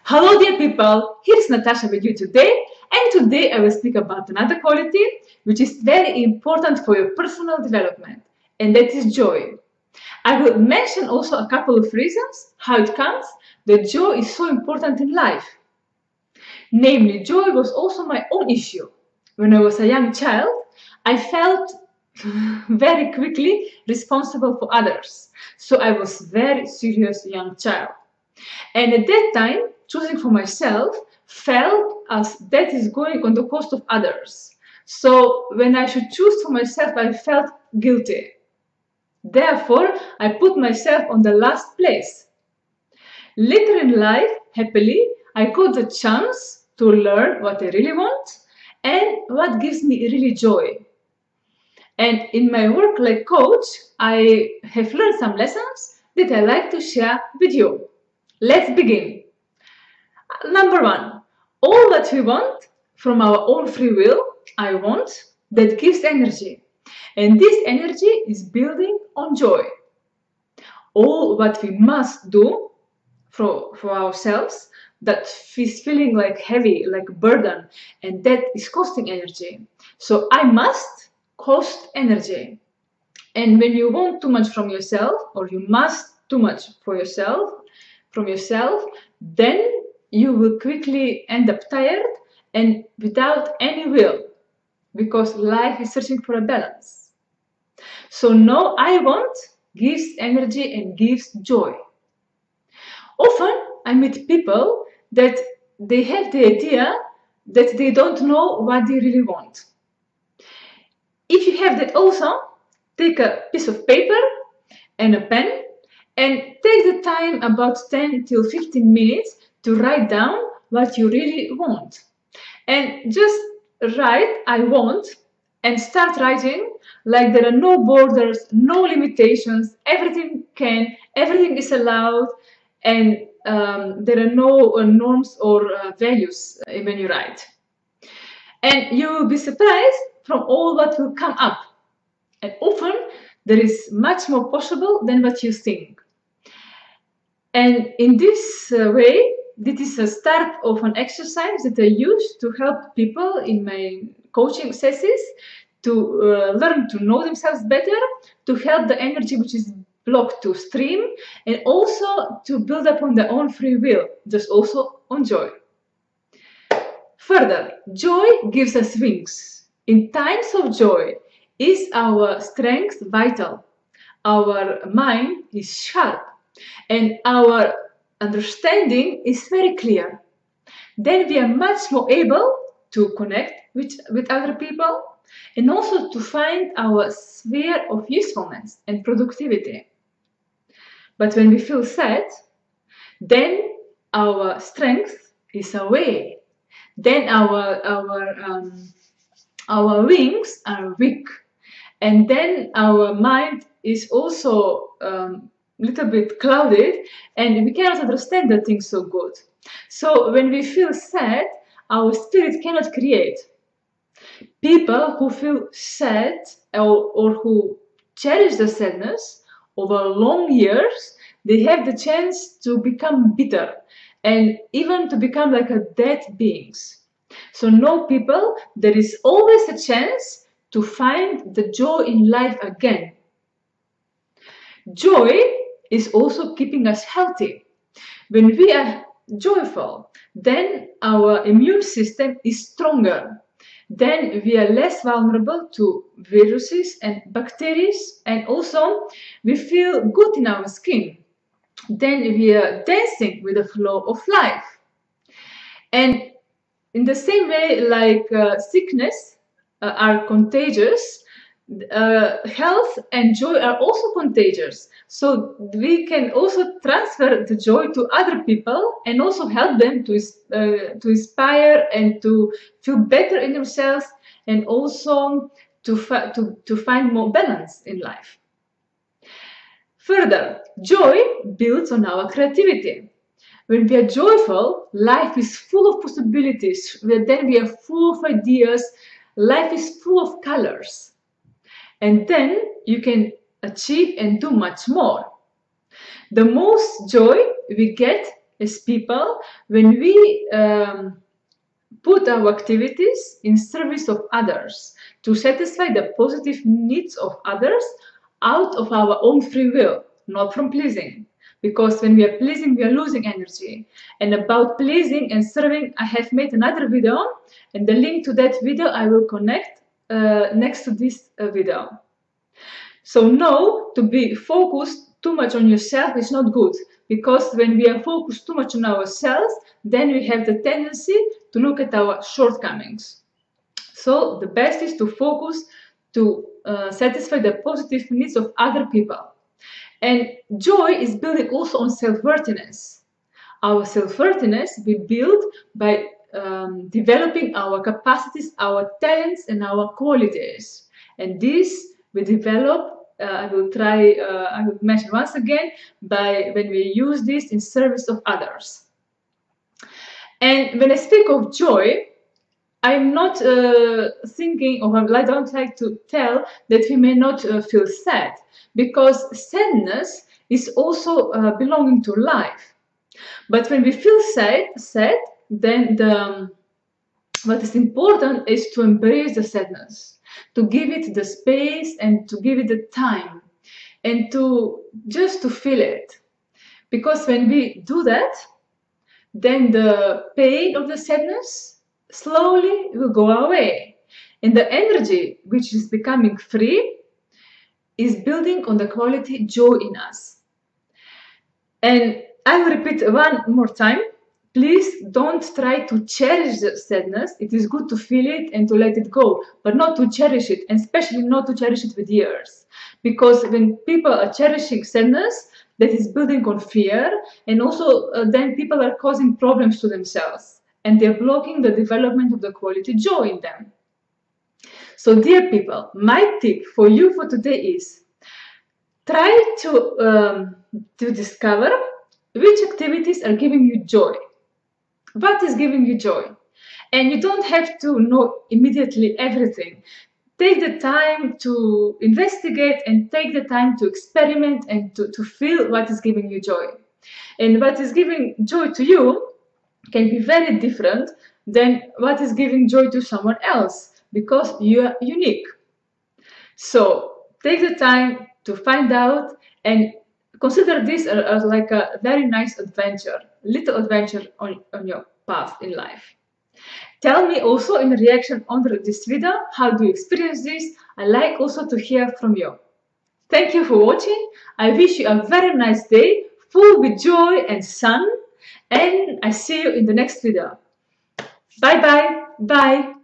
Hello dear people, here is Natasha with you today, and today I will speak about another quality which is very important for your personal development, and that is joy. I will mention also a couple of reasons how it comes that joy is so important in life. Namely, joy was also my own issue. When I was a young child, I felt very quickly responsible for others. So I was very serious young child. And at that time, choosing for myself felt as that is going on the cost of others. So when I should choose for myself, I felt guilty. Therefore, I put myself on the last place. Later in life, happily, I got the chance to learn what I really want and what gives me really joy. And in my work like coach, I have learned some lessons that I like to share with you. Let's begin. Number one, all that we want from our own free will, I want, that gives energy. And this energy is building on joy. All what we must do for ourselves, that is feeling like heavy, like burden, and that is costing energy. So I must cost energy. And when you want too much from yourself, or you must too much for yourself, from yourself, then you will quickly end up tired and without any will, because life is searching for a balance. So no, I want gives energy and gives joy. Often I meet people that they have the idea that they don't know what they really want. If you have that also, take a piece of paper and a pen and take the time about 10 till 15 minutes to write down what you really want. And just write I want and start writing like there are no borders, no limitations, everything is allowed, and there are no norms or values when you write. And you will be surprised from all what will come up. And often there is much more possible than what you think. And in this way, this is a start of an exercise that I use to help people in my coaching sessions to learn to know themselves better, to help the energy which is blocked to stream, and also to build up on their own free will, just also on joy. Further, joy gives us wings. In times of joy, is our strength vital? Our mind is sharp and our understanding is very clear. Then we are much more able to connect with other people and also to find our sphere of usefulness and productivity. But when we feel sad, then our strength is away. Then our wings are weak, and then our mind is also little bit clouded, and we cannot understand the things so good. So when we feel sad, our spirit cannot create. People who feel sad or who cherish the sadness over long years, they have the chance to become bitter and even to become like a dead beings. So know people, there is always a chance to find the joy in life again. Joy is also keeping us healthy. When we are joyful, then our immune system is stronger. Then we are less vulnerable to viruses and bacteria, and also we feel good in our skin. Then we are dancing with the flow of life. And in the same way, like sickness are contagious, health and joy are also contagious. So we can also transfer the joy to other people and also help them to inspire and to feel better in themselves, and also to find more balance in life. Further, joy builds on our creativity. When we are joyful, life is full of possibilities. Then we are full of ideas. Life is full of colors. And then you can achieve and do much more. The most joy we get as people when we put our activities in service of others to satisfy the positive needs of others out of our own free will, not from pleasing. Because when we are pleasing, we are losing energy. And about pleasing and serving, I have made another video, and the link to that video I will connect next to this video. So no, to be focused too much on yourself is not good, because when we are focused too much on ourselves, then we have the tendency to look at our shortcomings. So the best is to focus to satisfy the positive needs of other people. And joy is building also on self-worthiness. Our self-worthiness we build by developing our capacities, our talents, and our qualities. And this we develop, I will mention once again, by when we use this in service of others. And when I speak of joy, I'm not thinking, or I don't like to tell that we may not feel sad, because sadness is also belonging to life. But when we feel sad, then what is important is to embrace the sadness, to give it the space and to give it the time, and to just to feel it. Because when we do that, then the pain of the sadness slowly will go away. And the energy which is becoming free is building on the quality joy in us. And I will repeat one more time. Please don't try to cherish the sadness. It is good to feel it and to let it go, but not to cherish it, and especially not to cherish it with years. Because when people are cherishing sadness, that is building on fear, and also then people are causing problems to themselves, and they're blocking the development of the quality joy in them. So dear people, my tip for you for today is try to discover which activities are giving you joy. What is giving you joy? And you don't have to know immediately everything. Take the time to investigate and take the time to experiment and to feel what is giving you joy. And what is giving joy to you can be very different than what is giving joy to someone else, because you are unique. So take the time to find out and consider this as like a very nice adventure, little adventure on your path in life. Tell me also in reaction under this video, how do you experience this? I like also to hear from you. Thank you for watching. I wish you a very nice day, full with joy and sun. And I see you in the next video. Bye bye. Bye.